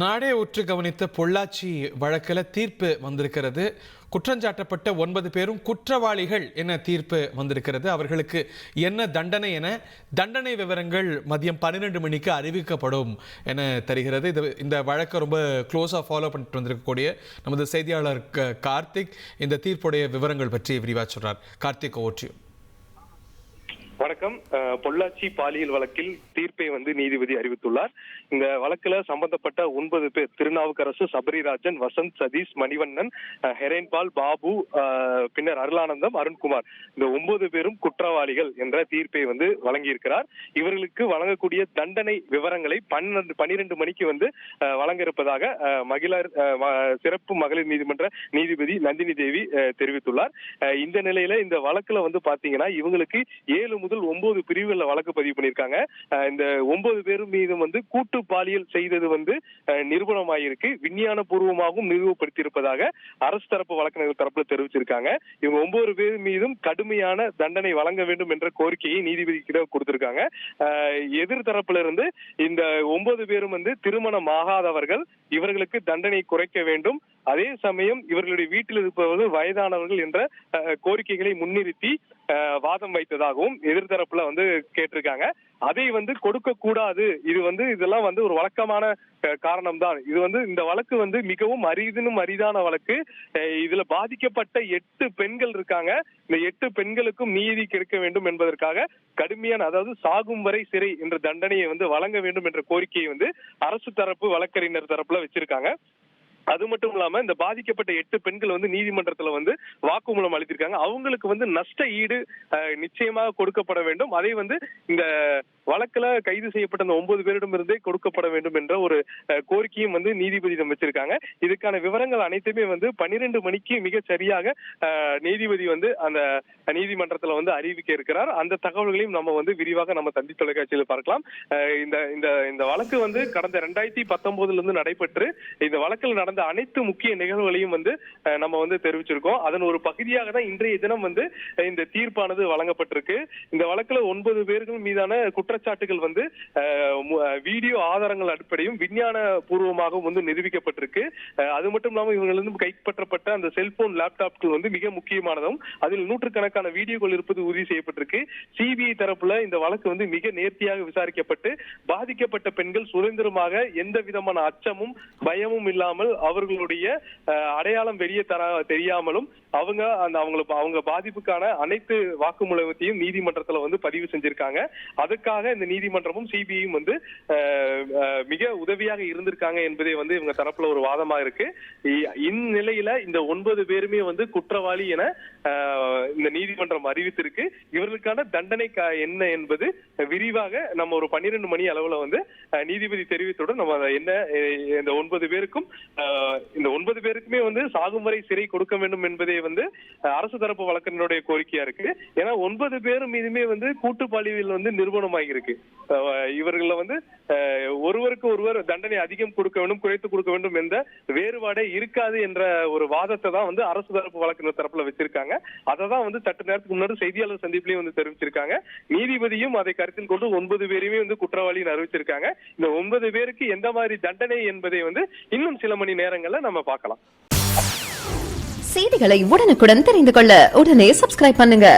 நாடே உற்று கவனித்த பொள்ளாச்சி வழக்கில் தீர்ப்பு வந்திருக்கிறது. குற்றஞ்சாட்டப்பட்ட 9 பேரும் குற்றவாளிகள் என தீர்ப்பு வந்திருக்கிறது. அவர்களுக்கு என்ன தண்டனை என தண்டனை விவரங்கள் மதியம் 12 மணிக்கு அறிவிக்கப்படும் என தருகிறது. இந்த வழக்கை ரொம்ப க்ளோஸாக ஃபாலோ பண்ணிட்டு வந்திருக்கக்கூடிய நமது செய்தியாளர் கார்த்திக் இந்த தீர்ப்புடைய விவரங்கள் பற்றி விரிவாக சொல்றார். கார்த்திக், ஓற்றியும். வணக்கம். பொள்ளாச்சி பாலியல் வழக்கில் தீர்ப்பை நீதிபதி அறிவித்துள்ளார். இந்த வழக்குல சம்பந்தப்பட்ட 9 பேர் திருநாவுக்கரசு, சபரிராஜன், வசந்த், சதீஷ், மணிவண்ணன், ஹெரேன்பால், பாபு, பின்னர் அருளானந்தம், அருண்குமார், இந்த 9 பேரும் குற்றவாளிகள் என்ற தீர்ப்பை வழங்கியிருக்கிறார். இவர்களுக்கு வழங்கக்கூடிய தண்டனை விவரங்களை 12 மணிக்கு வழங்க இருப்பதாக மகளிர் சிறப்பு மகளிர் நீதிமன்ற நீதிபதி நந்தினி தேவி தெரிவித்துள்ளார். இந்த நிலையில இந்த வழக்குல பாத்தீங்கன்னா இவங்களுக்கு 7 முதல் 9 பிரிவுகள்ல வழக்கு பதிவு பண்ணிருக்காங்க. இந்த 9 பேரும் மீதும் கூட்டு பாலியல் செய்தது நிரூபணமாயிருக்கு, விஞ்ஞான பூர்வமாகவும் நிரூபப்படுத்தியிருப்பதாக அரசு தரப்பு வழக்கறிஞர் தரப்புல தெரிவிச்சிருக்காங்க. இவங்க 9 பேர் மீதும் கடுமையான தண்டனை வழங்க வேண்டும் என்ற கோரிக்கையை நீதிபதி கிட்ட கொடுத்திருக்காங்க. எதிர்த்தரப்புல இருந்து இந்த 9 பேரும் திருமணம் ஆகாதவர்கள், இவர்களுக்கு தண்டனை குறைக்க வேண்டும், அதே சமயம் இவர்களுடைய வீட்டில் இருப்பவர்கள் வயதானவர்கள் என்ற கோரிக்கைகளை முன்னிறுத்தி வாதம் வைத்ததாகவும் எதிர்த்தரப்புல கேட்டிருக்காங்க. அதை கொடுக்க கூடாது, இது இதெல்லாம் ஒரு வழக்கமான காரணம் தான். இது இந்த வழக்கு மிகவும் அரிதான வழக்கு. இதுல பாதிக்கப்பட்ட 8 பெண்கள் இருக்காங்க. இந்த 8 பெண்களுக்கும் நீதி கிடைக்க வேண்டும் என்பதற்காக கடுமையான, அதாவது சாகும் வரை சிறை என்ற தண்டனையை வழங்க வேண்டும் என்ற கோரிக்கையை அரசு தரப்பு வழக்கறிஞர் தரப்புல வச்சிருக்காங்க. அது மட்டும் இல்லாம இந்த பாதிக்கப்பட்ட 8 பெண்கள் நீதிமன்றத்துல வாக்குமூலம் அளித்திருக்காங்க. அவங்களுக்கு நஷ்ட ஈடு நிச்சயமாக கொடுக்கப்பட வேண்டும். அதை இந்த வழக்குல கைது செய்யப்பட்ட அந்த 9 பேரிடம் இருந்தே கொடுக்கப்பட வேண்டும் என்ற ஒரு கோரிக்கையும் நீதிபதியிடம் வச்சிருக்காங்க. இதுக்கான விவரங்கள் அனைத்துமே 12 மணிக்கு மிக சரியாக நீதிபதி அந்த நீதிமன்றத்துல அறிவிக்க இருக்கிறார். அந்த தகவல்களையும் நம்ம விரிவாக நம்ம தந்தி தொலைக்காட்சியில் பார்க்கலாம். இந்த வழக்கு கடந்த 2019 இருந்து நடைபெற்று இந்த வழக்கில் நடந்த அனைத்து முக்கிய நிகழ்வுகளையும் நம்ம தெரிவிச்சிருக்கோம். அதன் ஒரு பகுதியாக தான் இன்றைய தினம் இந்த தீர்ப்பானது வழங்கப்பட்டிருக்கு. இந்த வழக்குல 9 பேர்கள் மீதான குற்றச்சாட்டுகள் வீடியோ ஆதாரங்கள் அடிப்படையும் விஞ்ஞான பூர்வமாகவும் நிரூபிக்கப்பட்டிருக்கு. அது மட்டும் இல்லாம இவங்களிருந்து கைப்பற்றப்பட்ட அந்த செல்போன், லேப்டாப்கள் மிக முக்கியமானதும் அதில் நூற்றுக்கணக்கான வீடியோக்கள் இருப்பது உறுதி செய்யப்பட்டிருக்கு. சிபிஐ தரப்புல இந்த வழக்கு மிக நேர்த்தியாக விசாரிக்கப்பட்டு பாதிக்கப்பட்ட பெண்கள் சுதந்திரமாக எந்த விதமான அச்சமும் பயமும் இல்லாமல் அவர்களுடைய அடையாளம் வெளியே தெரியாமலும் அவங்க பாதிப்புக்கான அனைத்து வாக்குமூலத்தையும் நீதிமன்றத்துல பதிவு செஞ்சிருக்காங்க. அதுக்காக இந்த நீதிமன்றமும் சிபிஐயும் மிக உதவியாக இருந்திருக்காங்க என்பதே இவங்க தரப்புல ஒரு வாதமா இருக்கு. இந்நிலையில இந்த 9 பேருமே குற்றவாளி என இந்த நீதிமன்றம் அறிவித்திருக்கு. இவர்களுக்கான தண்டனை என்ன என்பது விரிவாக நம்ம ஒரு 12 மணி அளவுல நீதிபதி தெரிவித்துடன் நம்ம என்ன இந்த 9 பேருக்கும் இந்த 9 பேருக்குமே சாகும் வரை சிறை கொடுக்க வேண்டும் என்பதே அரசு தரப்பு வழக்கறிஞருடைய கோரிக்கையா இருக்கு. ஏன்னா 9 பேரும் மீதுமே கூட்டு பாலியல் நிரூபணமாகி இருக்கு. இவர்கள ஒருவருக்கு ஒருவர் தண்டனை அதிகம் கொடுக்க வேண்டும், குறைத்து கொடுக்க வேண்டும் என்ற வேறுபாடே இருக்காது என்ற ஒரு வாதத்தை தான் அரசு தரப்பு வழக்கறிஞர் தரப்புல வச்சிருக்காங்க. அதை தான் சற்று நேரத்துக்கு முன்னாடி செய்தியாளர் சந்திப்பிலையும் தெரிவிச்சிருக்காங்க. நீதிபதியும் அதை கருத்தில் கொண்டு 9 பேரையுமே குற்றவாளின்னு அறிவிச்சிருக்காங்க. இந்த 9 பேருக்கு எந்த மாதிரி தண்டனை என்பதை இன்னும் சில மணி நேரங்கள்ல நம்ம பார்க்கலாம். செய்திகளை உடனுக்குடன் தெரிந்து கொள்ள உடனே சப்ஸ்கிரைப் பண்ணுங்க.